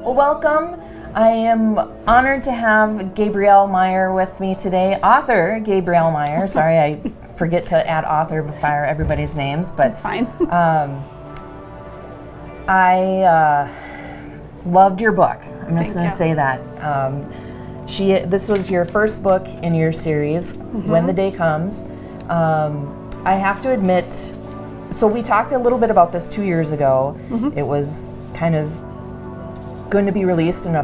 Well, welcome. I am honored to have Gabrielle Meyer with me today. Author Gabrielle Meyer. Sorry, I forget to add author before everybody's names, but That's fine. I loved your book. I'm just going to Thank say that. This was your first book in your series, When the Day Comes. I have to admit, so we talked a little bit about this 2 years ago. It was kind of going to be released in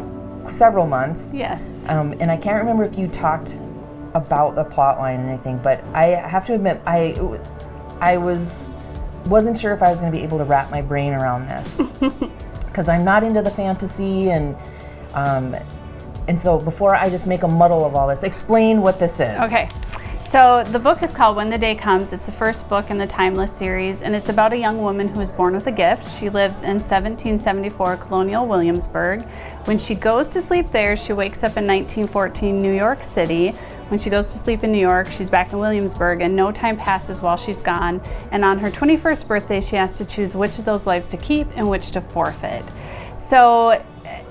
several months. Yes. And I can't remember if you talked about the plot line and anything, but I have to admit, I wasn't sure if I was going to be able to wrap my brain around this because I'm not into the fantasy, and so before I just make a muddle of all this, explain what this is. Okay. So the book is called When the Day Comes. It's the first book in the Timeless series, and it's about a young woman who was born with a gift. She lives in 1774 Colonial Williamsburg. When she goes to sleep there, she wakes up in 1914 New York City. When she goes to sleep in New York, she's back in Williamsburg, and no time passes while she's gone. And on her 21st birthday, she has to choose which of those lives to keep and which to forfeit. So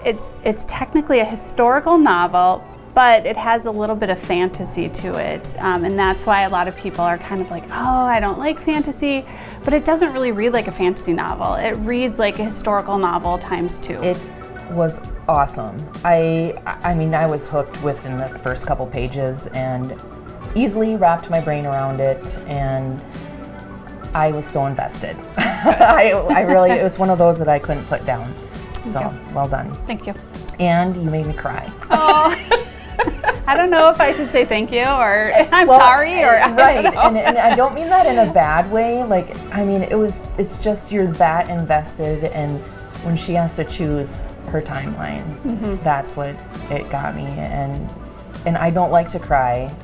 it's technically a historical novel, but it has a little bit of fantasy to it, and that's why a lot of people are kind of like, oh, I don't like fantasy, but it doesn't really read like a fantasy novel. It reads like a historical novel times two. It was awesome. I mean, I was hooked within the first couple pages and easily wrapped my brain around it, and I was so invested. I really, it was one of those that I couldn't put down. So, well done. Thank you. And you made me cry. Oh. I don't know if I should say thank you or I'm sorry or right, and I don't mean that in a bad way. Like, I mean, it's just you're that invested, and when she has to choose her timeline, that's what it got me. And I don't like to cry,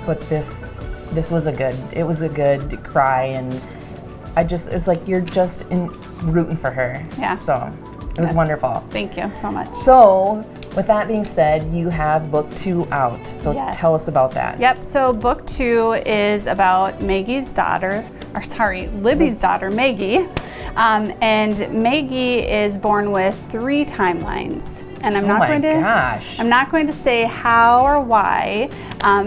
but this was a good cry, and it was like you're just rooting for her. Yeah. So it was wonderful. Thank you so much. So, with that being said, you have book 2 out. So tell us about that. Yep, so book 2 is about Libby's daughter, Maggie. And Maggie is born with 3 timelines. And I'm not going to say how or why,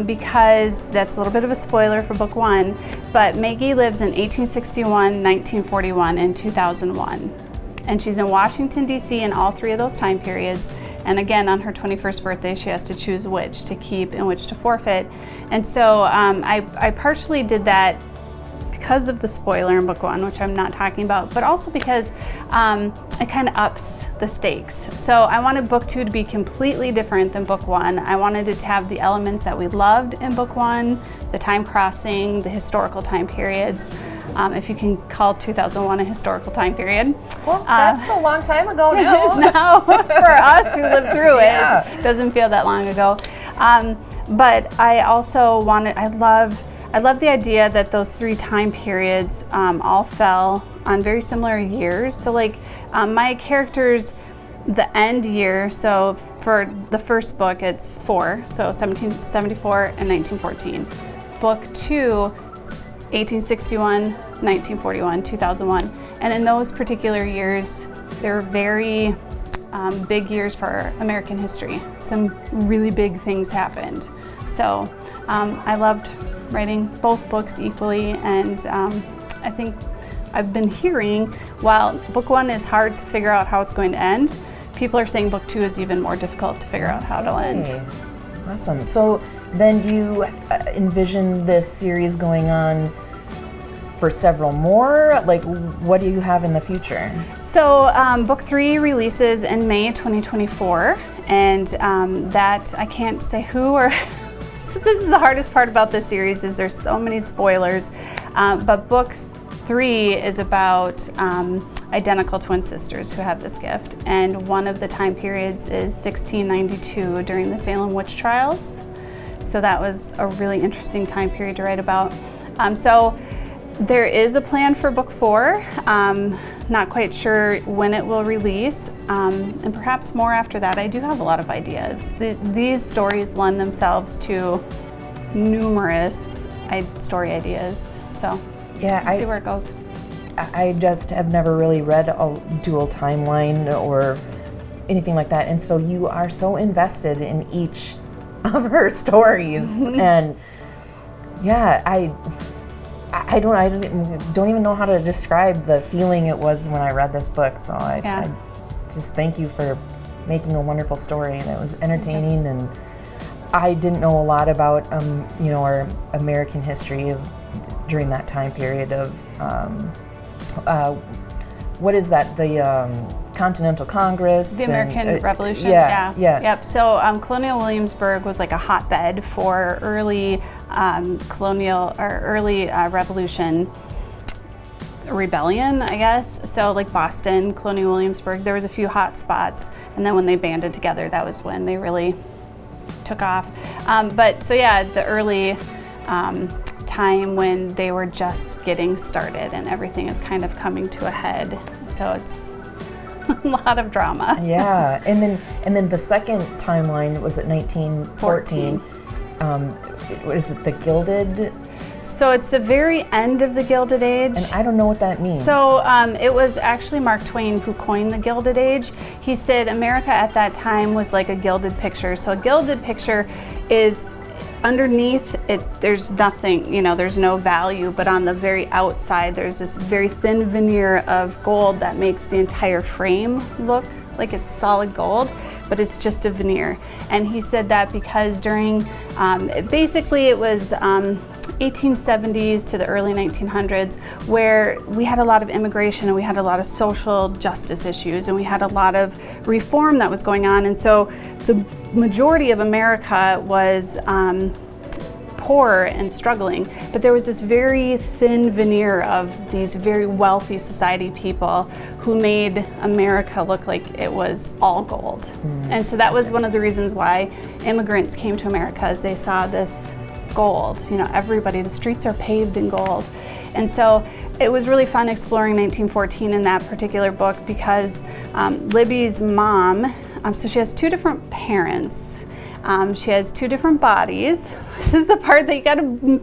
because that's a little bit of a spoiler for book 1. But Maggie lives in 1861, 1941, and 2001. And she's in Washington, D.C. in all 3 of those time periods. And again, on her 21st birthday, she has to choose which to keep and which to forfeit. And so I partially did that because of the spoiler in book 1, which I'm not talking about, but also because it kind of ups the stakes. So I wanted book 2 to be completely different than book 1. I wanted it to have the elements that we loved in book 1, the time crossing, the historical time periods. If you can call 2001 a historical time period. Well, that's a long time ago now. It is now for us who lived through it. Yeah. It doesn't feel that long ago. But I also I love the idea that those 3 time periods all fell on very similar years. So like my characters, the end year, so for the first book it's 4, so 1774 and 1914. Book 2, 1861, 1941, 2001. And in those particular years, they're very big years for American history. Some really big things happened. So I loved writing both books equally, and I think I've been hearing, while book 1 is hard to figure out how it's going to end, people are saying book 2 is even more difficult to figure out how it'll end. Awesome. So then do you envision this series going on for several more? Like, what do you have in the future? So book 3 releases in May 2024, and that I can't say who or so this is the hardest part about this series, is there's so many spoilers, but book 3 is about identical twin sisters who have this gift, and one of the time periods is 1692 during the Salem witch trials. So that was a really interesting time period to write about. So there is a plan for book 4. Not quite sure when it will release, and perhaps more after that. I do have a lot of ideas. These stories lend themselves to numerous story ideas. So yeah, we'll see where it goes. I just have never really read a dual timeline or anything like that. And so you are so invested in each of her stories. And yeah, I don't even know how to describe the feeling it was when I read this book. So I just thank you for making a wonderful story, and it was entertaining. And I didn't know a lot about our American history during that time period of what is that, the Continental Congress, the American Revolution. Yeah. Yep. So Colonial Williamsburg was like a hotbed for early colonial or early Revolution rebellion, I guess. So like Boston, Colonial Williamsburg, there was a few hot spots, and then when they banded together, that was when they really took off. But so yeah, the early time when they were just getting started and everything is kind of coming to a head. So it's a lot of drama. Yeah, and then the second timeline was at 1914. What is it, the Gilded? So it's the very end of the Gilded Age. And I don't know what that means. So it was actually Mark Twain who coined the Gilded Age. He said America at that time was like a gilded picture. So a gilded picture is underneath it, there's nothing, there's no value, but on the very outside, there's this very thin veneer of gold that makes the entire frame look like it's solid gold, but it's just a veneer. And he said that because during, basically it was 1870s to the early 1900s, where we had a lot of immigration and we had a lot of social justice issues and we had a lot of reform that was going on. And so the majority of America was poor and struggling, but there was this very thin veneer of these very wealthy society people who made America look like it was all gold. And so that was one of the reasons why immigrants came to America, as they saw this gold. Everybody, the streets are paved in gold. And so it was really fun exploring 1914 in that particular book because Libby's mom, so she has two different parents. She has two different bodies. This is the part that you got to,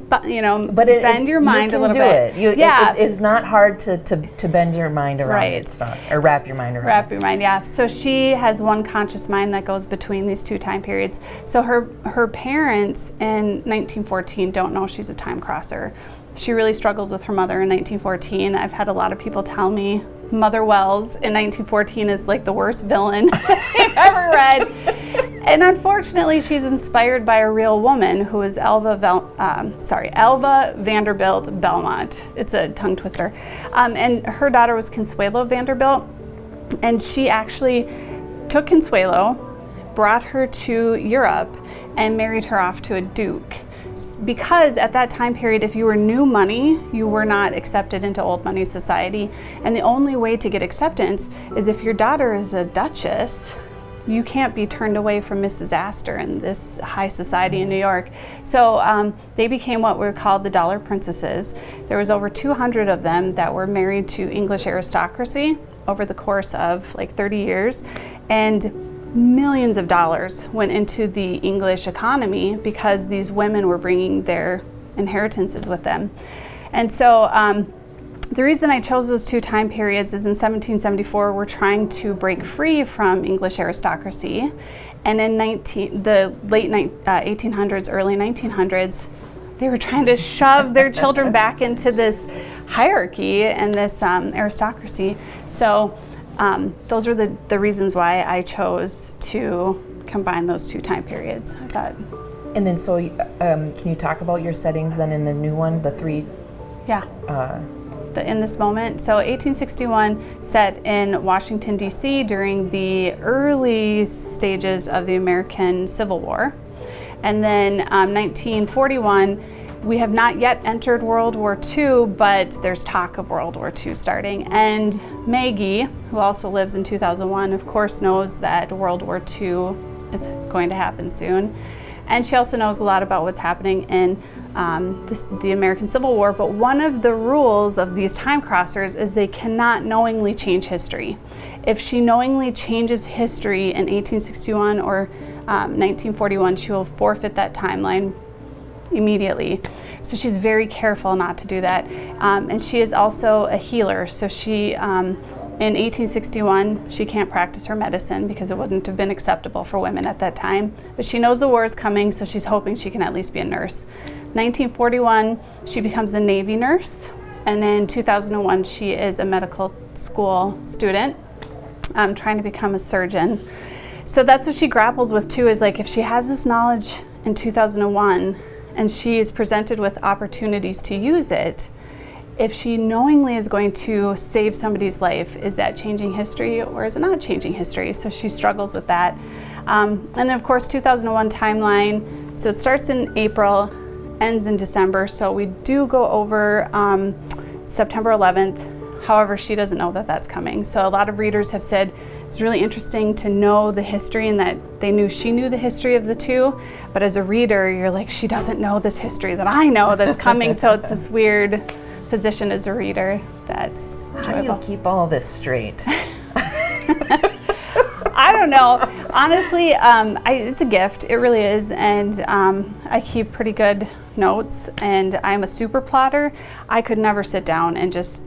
bend your mind a little bit. It is not hard to bend your mind around right. it, stuff, or wrap your mind around. Wrap your mind, yeah. So she has one conscious mind that goes between these two time periods. So her parents in 1914 don't know she's a time crosser. She really struggles with her mother in 1914. I've had a lot of people tell me Mother Wells in 1914 is like the worst villain I've ever read. And unfortunately, she's inspired by a real woman who is Elva Vanderbilt Belmont. It's a tongue twister. And her daughter was Consuelo Vanderbilt. And she actually took Consuelo, brought her to Europe, and married her off to a duke. Because at that time period, if you were new money, you were not accepted into old money society. And the only way to get acceptance is if your daughter is a duchess. You can't be turned away from Mrs. Astor in this high society in New York. So they became what were called the Dollar Princesses. There was over 200 of them that were married to English aristocracy over the course of like 30 years. And millions of dollars went into the English economy because these women were bringing their inheritances with them. And so the reason I chose those two time periods is in 1774, we're trying to break free from English aristocracy. And in the late 1800s, early 1900s, they were trying to shove their children back into this hierarchy and this aristocracy. So those are the reasons why I chose to combine those two time periods, I thought. And then so can you talk about your settings then in the new one, the three? Yeah. In this moment. So 1861 set in Washington, D.C. during the early stages of the American Civil War. And then 1941, we have not yet entered World War II, but there's talk of World War II starting. And Maggie, who also lives in 2001, of course knows that World War II is going to happen soon. And she also knows a lot about what's happening in the American Civil War, but one of the rules of these time crossers is they cannot knowingly change history. If she knowingly changes history in 1861 or 1941, she will forfeit that timeline immediately. So she's very careful not to do that. And she is also a healer, so she In 1861, she can't practice her medicine because it wouldn't have been acceptable for women at that time. But she knows the war is coming, so she's hoping she can at least be a nurse. 1941, she becomes a Navy nurse. And in 2001, she is a medical school student, trying to become a surgeon. So that's what she grapples with too, is like if she has this knowledge in 2001 and she is presented with opportunities to use it, if she knowingly is going to save somebody's life, is that changing history or is it not changing history? So she struggles with that. And then of course 2001 timeline, so it starts in April, ends in December, so we do go over September 11th. However, she doesn't know that that's coming. So a lot of readers have said it's really interesting to know the history and that she knew the history of the two, but as a reader, you're like, she doesn't know this history that I know that's coming. So it's this weird position as a reader that's enjoyable. How do you keep all this straight? I don't know. Honestly, it's a gift. It really is. And I keep pretty good notes, and I'm a super plotter. I could never sit down and just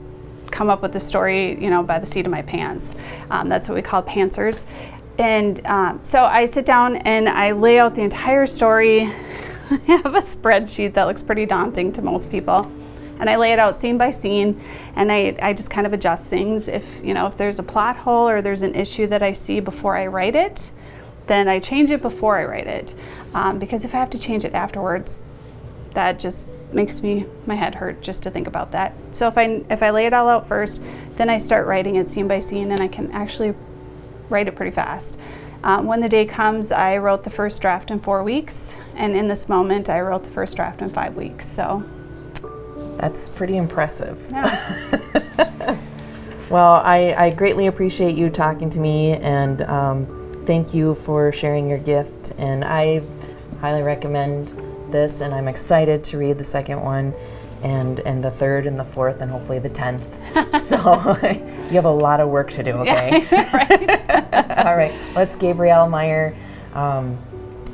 come up with the story, by the seat of my pants. That's what we call pantsers. And so I sit down and I lay out the entire story. I have a spreadsheet that looks pretty daunting to most people. And I lay it out scene by scene, and I just kind of adjust things. If there's a plot hole or there's an issue that I see before I write it, then I change it before I write it. Because if I have to change it afterwards, that just makes my head hurt just to think about that. So if I lay it all out first, then I start writing it scene by scene, and I can actually write it pretty fast. When the day comes, I wrote the first draft in 4 weeks, and in this moment, I wrote the first draft in 5 weeks. So. That's pretty impressive. Yeah. Well, I greatly appreciate you talking to me, and thank you for sharing your gift. And I highly recommend this, and I'm excited to read the second one, and the third, and the fourth, and hopefully the 10th. So you have a lot of work to do, okay? Yeah, right. All right. Let's Gabrielle Meyer.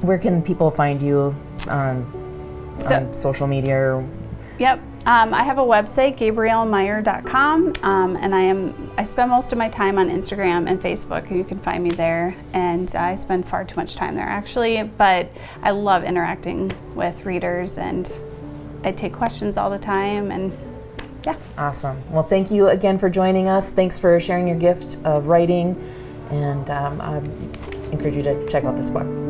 Where can people find you on social media? Yep. I have a website, GabrielleMeyer.com, and I spend most of my time on Instagram and Facebook. You can find me there, and I spend far too much time there actually, but I love interacting with readers, and I take questions all the time, and yeah. Awesome. Well, thank you again for joining us. Thanks for sharing your gift of writing, and I encourage you to check out this book.